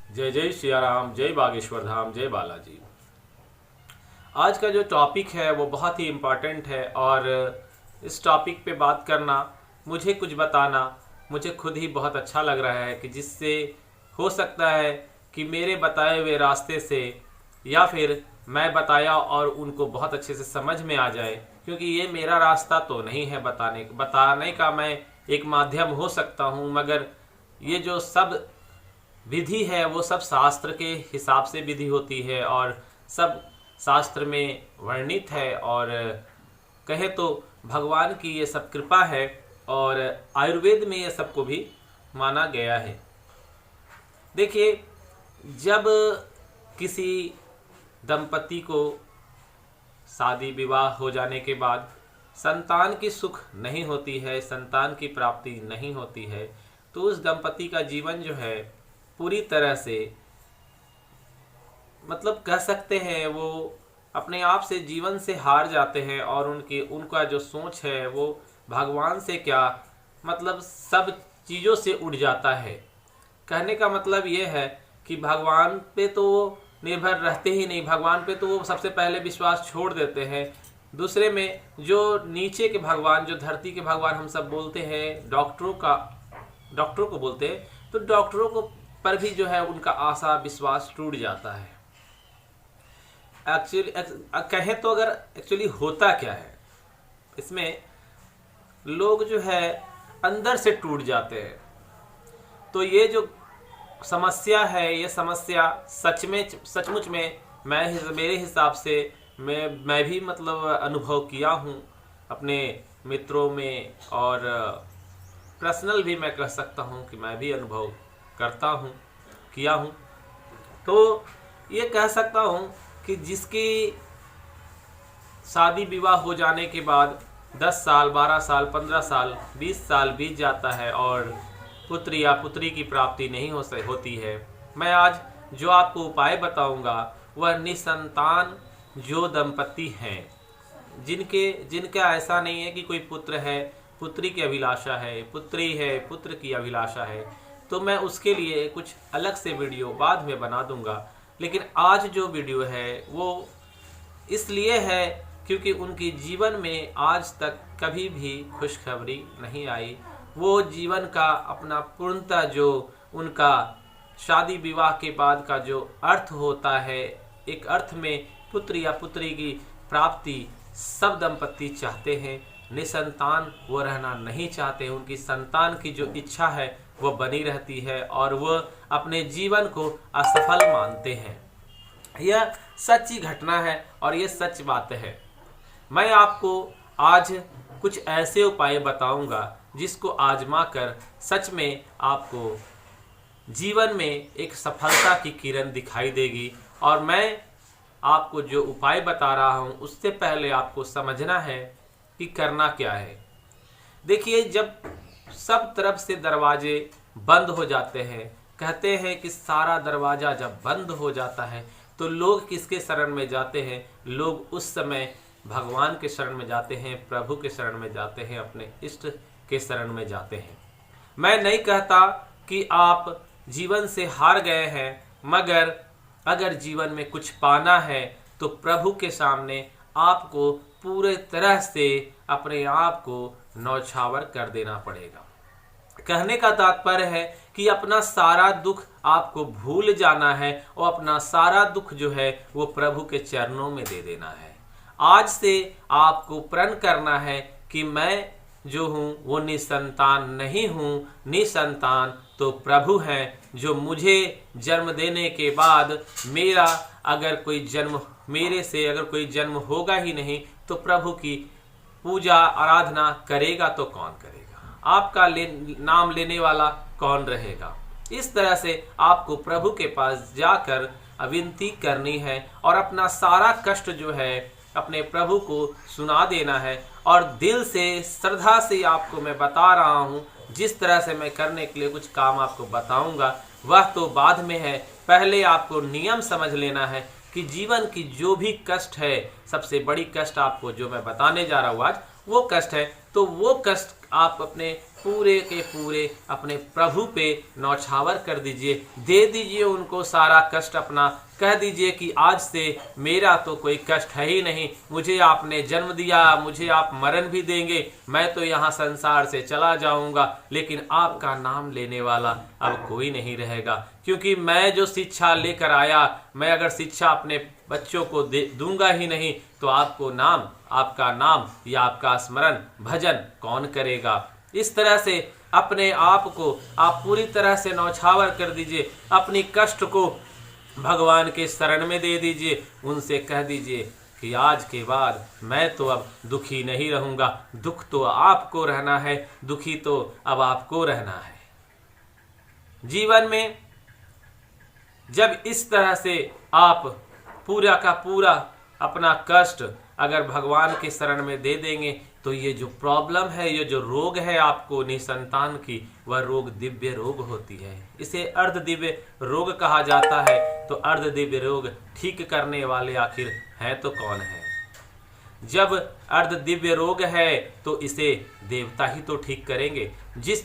जय जय सिया राम, जय बागेश्वर धाम, जय बालाजी। आज का जो टॉपिक है वो बहुत ही इम्पोर्टेंट है और इस टॉपिक पे बात करना, मुझे कुछ बताना, मुझे खुद ही बहुत अच्छा लग रहा है कि जिससे हो सकता है कि मेरे बताए हुए रास्ते से या फिर मैं बताया और उनको बहुत अच्छे से समझ में आ जाए, क्योंकि ये मेरा रास्ता तो नहीं है बताने का। मैं एक माध्यम हो सकता हूँ, मगर ये जो सब विधि है वो सब शास्त्र के हिसाब से विधि होती है और सब शास्त्र में वर्णित है और कहे तो भगवान की ये सब कृपा है और आयुर्वेद में ये सबको भी माना गया है। देखिए, जब किसी दंपति को शादी विवाह हो जाने के बाद संतान की सुख नहीं होती है, संतान की प्राप्ति नहीं होती है, तो उस दंपति का जीवन जो है पूरी तरह से, मतलब कह सकते हैं, वो अपने आप से जीवन से हार जाते हैं और उनका जो सोच है वो भगवान से क्या, मतलब सब चीज़ों से उड़ जाता है। कहने का मतलब ये है कि भगवान पे तो वो निर्भर रहते ही नहीं, भगवान पे तो वो सबसे पहले विश्वास छोड़ देते हैं। दूसरे में जो नीचे के भगवान, जो धरती के भगवान हम सब बोलते हैं, डॉक्टरों को बोलते हैं, तो डॉक्टरों को पर भी जो है उनका आशा विश्वास टूट जाता है। एक्चुअली कहें तो अगर एक्चुअली होता क्या है इसमें, लोग जो है अंदर से टूट जाते हैं। तो ये जो समस्या है, ये समस्या सचमुच में मेरे हिसाब से मैं भी मतलब अनुभव किया हूँ अपने मित्रों में, और पर्सनल भी मैं कह सकता हूँ कि मैं भी अनुभव करता हूँ, किया हूँ। तो ये कह सकता हूँ कि जिसकी शादी विवाह हो जाने के बाद 10 साल, 12 साल, 15 साल, 20 साल बीत जाता है और पुत्र या पुत्री की प्राप्ति नहीं होती है, मैं आज जो आपको उपाय बताऊंगा वह निसंतान जो दंपति हैं, जिनका ऐसा नहीं है कि कोई पुत्र है, पुत्री की अभिलाषा है, पुत्री है, पुत्र की अभिलाषा है, तो मैं उसके लिए कुछ अलग से वीडियो बाद में बना दूंगा। लेकिन आज जो वीडियो है वो इसलिए है क्योंकि उनके जीवन में आज तक कभी भी खुशखबरी नहीं आई। वो जीवन का अपना पूर्णतः जो उनका शादी विवाह के बाद का जो अर्थ होता है, एक अर्थ में पुत्र या पुत्री की प्राप्ति सब दंपति चाहते हैं, निसंतान वो रहना नहीं चाहते। उनकी संतान की जो इच्छा है वो बनी रहती है और वह अपने जीवन को असफल मानते हैं। यह सच्ची घटना है और ये सच बात है। मैं आपको आज कुछ ऐसे उपाय बताऊंगा जिसको आजमा कर सच में आपको जीवन में एक सफलता की किरण दिखाई देगी। और मैं आपको जो उपाय बता रहा हूं उससे पहले आपको समझना है कि करना क्या है। देखिए, जब सब तरफ से दरवाजे बंद हो जाते हैं, कहते हैं कि सारा दरवाजा जब बंद हो जाता है तो लोग किसके शरण में जाते हैं? लोग उस समय भगवान के शरण में जाते हैं, प्रभु के शरण में जाते हैं, अपने इष्ट के शरण में जाते हैं। मैं नहीं कहता कि आप जीवन से हार गए हैं, मगर अगर जीवन में कुछ पाना है तो प्रभु के सामने आपको पूरे तरह से अपने आप को न्यौछावर कर देना पड़ेगा। कहने का तात्पर्य है कि अपना सारा दुख आपको भूल जाना है और अपना सारा दुख जो है वो प्रभु के चरणों में दे देना है। आज से आपको प्रण करना है कि मैं जो हूँ वो निसंतान नहीं हूँ, निसंतान तो प्रभु हैं, जो मुझे जन्म देने के बाद मेरे से अगर कोई जन्म होगा ही नहीं तो प्रभु की पूजा आराधना करेगा तो कौन करेगा? आपका नाम लेने वाला कौन रहेगा? इस तरह से आपको प्रभु के पास जाकर विनती करनी है और अपना सारा कष्ट जो है अपने प्रभु को सुना देना है। और दिल से, श्रद्धा से आपको मैं बता रहा हूँ, जिस तरह से मैं करने के लिए कुछ काम आपको बताऊंगा वह तो बाद में है। पहले आपको नियम समझ लेना है कि जीवन की जो भी कष्ट है, सबसे बड़ी कष्ट आपको जो मैं बताने जा रहा हूँ आज, वो कष्ट है। तो वो कष्ट आप अपने पूरे के पूरे अपने प्रभु पे नौछावर कर दीजिए, दे दीजिए उनको सारा कष्ट अपना। कह दीजिए कि आज से मेरा तो कोई कष्ट है ही नहीं, मुझे आपने जन्म दिया, मुझे आप मरण भी देंगे, मैं तो यहाँ संसार से चला जाऊंगा, लेकिन आपका नाम लेने वाला अब कोई नहीं रहेगा, क्योंकि मैं जो शिक्षा लेकर आया, मैं अगर शिक्षा अपने बच्चों को दूंगा ही नहीं तो आपका नाम या आपका स्मरण भजन कौन करेगा। इस तरह से अपने आप को आप पूरी तरह से नौछावर कर दीजिए, अपनी कष्ट को भगवान के शरण में दे दीजिए, उनसे कह दीजिए कि आज के बाद मैं तो अब दुखी नहीं रहूंगा, दुख तो आपको रहना है, दुखी तो अब आपको रहना है। जीवन में जब इस तरह से आप पूरा का पूरा अपना कष्ट अगर भगवान के शरण में दे देंगे तो ये जो प्रॉब्लम है, ये जो रोग है आपको निसंतान की, वह रोग दिव्य रोग होती है। इसे अर्ध दिव्य रोग कहा जाता है। तो अर्ध दिव्य रोग ठीक करने वाले आखिर हैं तो कौन है? जब अर्ध दिव्य रोग है तो इसे देवता ही तो ठीक करेंगे।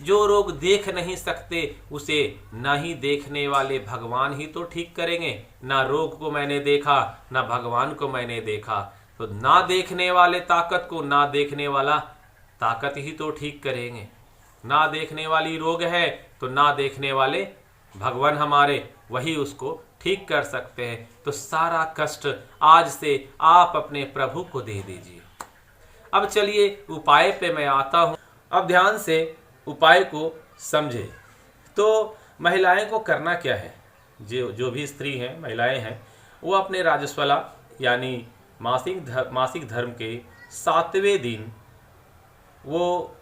जो रोग देख नहीं सकते उसे ना ही देखने वाले भगवान ही तो ठीक करेंगे। ना रोग को मैंने देखा, ना भगवान को मैंने देखा, तो ना देखने वाले ताकत को ना देखने वाला ताकत ही तो ठीक करेंगे। ना देखने वाली रोग है तो ना देखने वाले भगवान हमारे, वही उसको ठीक कर सकते हैं। तो सारा कष्ट आज से आप अपने प्रभु को दे दीजिए। अब चलिए उपाय पे मैं आता हूं। अब ध्यान से उपाय को समझे। तो महिलाएं को करना क्या है? जो भी स्त्री हैं, महिलाएं हैं, वो अपने राजस्वला यानी मासिक धर्म के 7वें दिन वो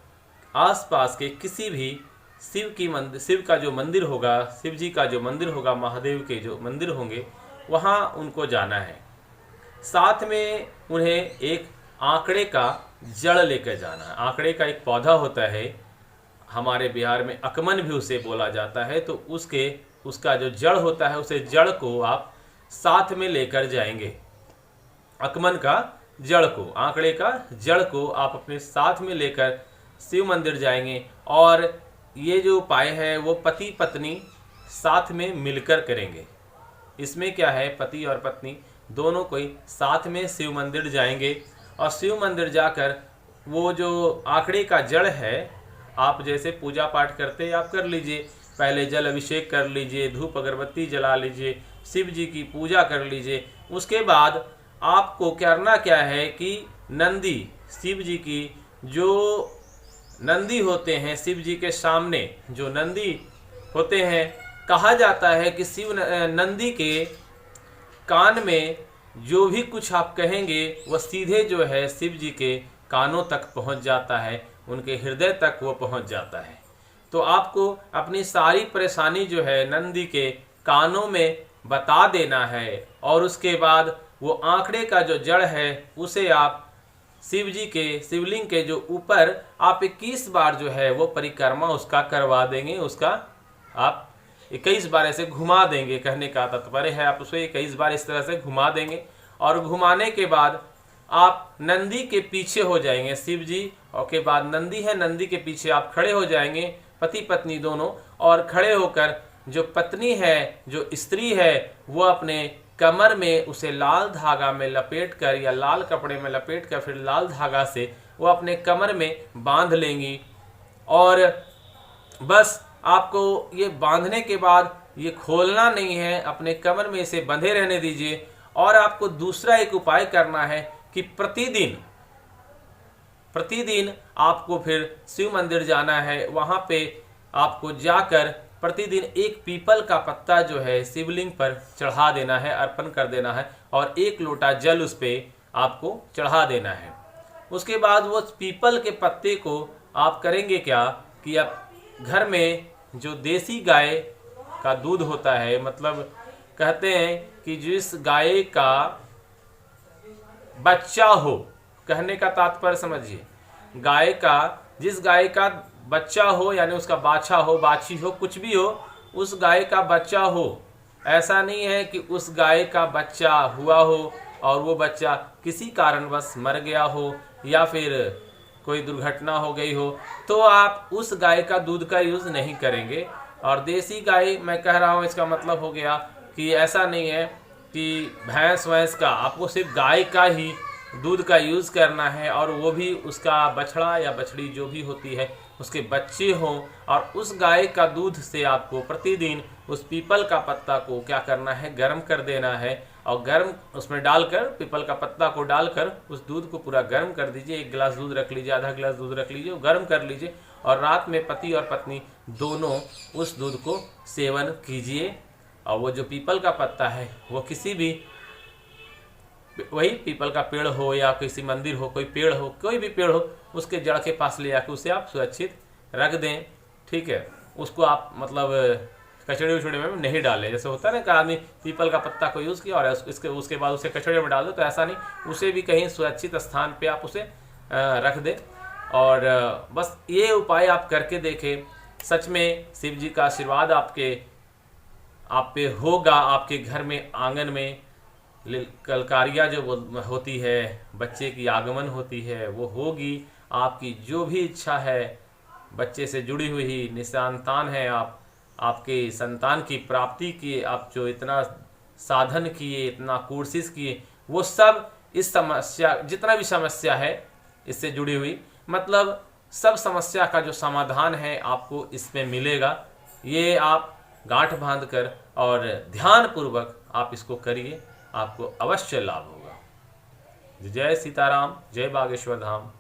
आसपास के किसी भी शिव का जो मंदिर होगा, शिव जी का जो मंदिर होगा, महादेव के जो मंदिर होंगे, वहाँ उनको जाना है। साथ में उन्हें एक आंकड़े का जड़ लेकर जाना है। आंकड़े का एक पौधा होता है, हमारे बिहार में अकमन भी उसे बोला जाता है। तो उसका जो जड़ होता है, उसे जड़ को आप साथ में लेकर जाएंगे। अकमन का जड़ को, आंकड़े का जड़ को आप अपने साथ में लेकर शिव मंदिर जाएंगे। और ये जो उपाय है वो पति पत्नी साथ में मिलकर करेंगे। इसमें क्या है, पति और पत्नी दोनों कोई साथ में शिव मंदिर जाएंगे और शिव मंदिर जाकर वो जो आंकड़े का जड़ है, आप जैसे पूजा पाठ करते हैं आप कर लीजिए। पहले जल अभिषेक कर लीजिए, धूप अगरबत्ती जला लीजिए, शिव जी की पूजा कर लीजिए। उसके बाद आपको करना क्या है कि नंदी, शिव जी की जो नंदी होते हैं, शिव जी के सामने जो नंदी होते हैं, कहा जाता है कि नंदी के कान में जो भी कुछ आप कहेंगे वह सीधे जो है शिव जी के कानों तक पहुंच जाता है, उनके हृदय तक वो पहुंच जाता है। तो आपको अपनी सारी परेशानी जो है नंदी के कानों में बता देना है और उसके बाद वो आंकड़े का जो जड़ है उसे आप शिव जी के शिवलिंग के जो ऊपर आप 21 बार जो है वो परिक्रमा उसका करवा देंगे। उसका आप 21 बार ऐसे घुमा देंगे, कहने का तात्पर्य है आप उसे 21 बार इस तरह से घुमा देंगे। और घुमाने के बाद आप नंदी के पीछे हो जाएंगे, शिव जी और के बाद नंदी है, नंदी के पीछे आप खड़े हो जाएंगे, पति पत्नी दोनों। और खड़े होकर जो पत्नी है, जो स्त्री है, वो अपने कमर में उसे लाल धागा में लपेट कर या लाल कपड़े में लपेट कर फिर लाल धागा से वो अपने कमर में बांध लेंगी। और बस आपको ये बांधने के बाद ये खोलना नहीं है, अपने कमर में इसे बंधे रहने दीजिए। और आपको दूसरा एक उपाय करना है कि प्रतिदिन आपको फिर शिव मंदिर जाना है। वहां पे आपको जाकर प्रतिदिन एक पीपल का पत्ता जो है शिवलिंग पर चढ़ा देना है, अर्पण कर देना है और 1 लोटा जल उस पे आपको चढ़ा देना है। उसके बाद वो पीपल के पत्ते को आप करेंगे क्या कि आप घर में जो देसी गाय का दूध होता है, मतलब कहते हैं कि जिस गाय का बच्चा हो, कहने का तात्पर्य समझिए, जिस गाय का बच्चा हो यानी उसका बाछा हो, बाछी हो, कुछ भी हो, उस गाय का बच्चा हो। ऐसा नहीं है कि उस गाय का बच्चा हुआ हो और वो बच्चा किसी कारणवश मर गया हो या फिर कोई दुर्घटना हो गई हो, तो आप उस गाय का दूध का यूज़ नहीं करेंगे। और देसी गाय मैं कह रहा हूँ, इसका मतलब हो गया कि ऐसा नहीं है कि भैंस वैंस का, आपको सिर्फ गाय का ही दूध का यूज़ करना है, और वो भी उसका बछड़ा या बछड़ी जो भी होती है उसके बच्चे हों। और उस गाय का दूध से आपको प्रतिदिन उस पीपल का पत्ता को क्या करना है, गर्म कर देना है, और गर्म उसमें डालकर, पीपल का पत्ता को डालकर उस दूध को पूरा गर्म कर दीजिए। 1 गिलास दूध रख लीजिए, आधा गिलास दूध रख लीजिए, गर्म कर लीजिए, और रात में पति और पत्नी दोनों उस दूध को सेवन कीजिए। और वो जो पीपल का पत्ता है वो किसी भी, वही पीपल का पेड़ हो या किसी मंदिर हो, कोई पेड़ हो, कोई भी पेड़ हो, उसके जड़ के पास ले आके उसे आप सुरक्षित रख दें। ठीक है, उसको आप मतलब कचड़े उचड़े में नहीं डालें। जैसे होता है ना कि आदमी पीपल का पत्ता को यूज़ किया और उसके बाद उसे कचड़े में डाल दो, तो ऐसा नहीं, उसे भी कहीं सुरक्षित स्थान पे आप उसे रख दें। और बस ये उपाय आप करके देखें, सच में शिव जी का आशीर्वाद आप पे होगा। आपके घर में आंगन में कलकारियाँ जो होती है, बच्चे की आगमन होती है, वो होगी। आपकी जो भी इच्छा है, बच्चे से जुड़ी हुई निसंतान है, आपके संतान की प्राप्ति की आप जो इतना साधन किए, इतना कोशिश किए, वो सब इस समस्या, जितना भी समस्या है इससे जुड़ी हुई, मतलब सब समस्या का जो समाधान है आपको इसमें मिलेगा। ये आप गांठ बांध कर और ध्यान पूर्वक आप इसको करिए, आपको अवश्य लाभ होगा। जय सीताराम, जय बागेश्वर धाम।